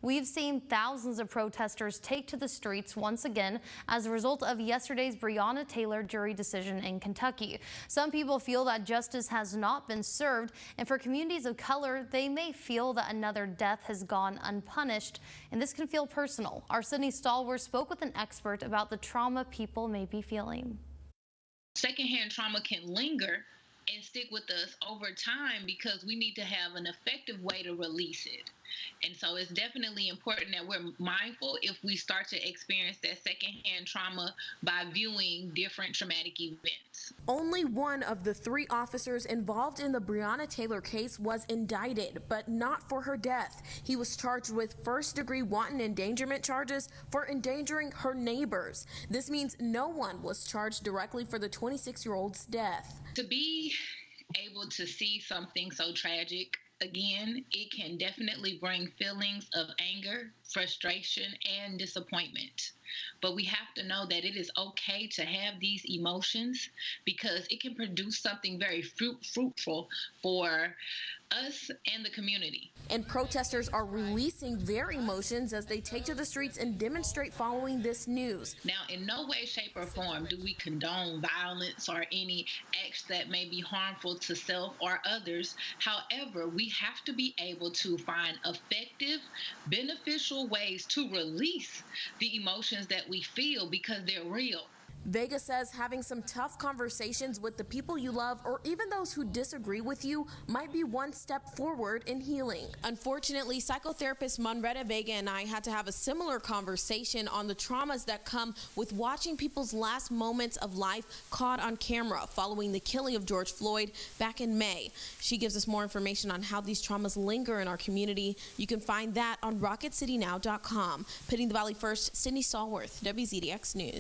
We've seen thousands of protesters take to the streets once again as a result of yesterday's Breonna Taylor jury decision in Kentucky. Some people feel that justice has not been served, and for communities of color, they may feel that another death has gone unpunished, and this can feel personal. Our Sydney Stalwart spoke with an expert about the trauma people may be feeling. Secondhand trauma can linger and stick with us over time because we need to have an effective way to release it. And so it's definitely important that we're mindful if we start to experience that secondhand trauma by viewing different traumatic events. Only one of the 3 officers involved in the Breonna Taylor case was indicted, but not for her death. He was charged with first-degree wanton endangerment charges for endangering her neighbors. This means no one was charged directly for the 26-year-old's death. To be able to see something so tragic again, it can definitely bring feelings of anger, frustration, and disappointment. But we have to know that it is okay to have these emotions because it can produce something very fruitful for us and the community. And protesters are releasing their emotions as they take to the streets and demonstrate following this news. Now, in no way, shape, or form do we condone violence or any acts that may be harmful to self or others. However, we have to be able to find effective, beneficial ways to release the emotions that we feel because they're real. Vega says having some tough conversations with the people you love or even those who disagree with you might be one step forward in healing. Unfortunately, psychotherapist Monretta Vega and I had to have a similar conversation on the traumas that come with watching people's last moments of life caught on camera following the killing of George Floyd back in May. She gives us more information on how these traumas linger in our community. You can find that on rocketcitynow.com. Pitting the Valley First, Sydney Stalwart, WZDX News.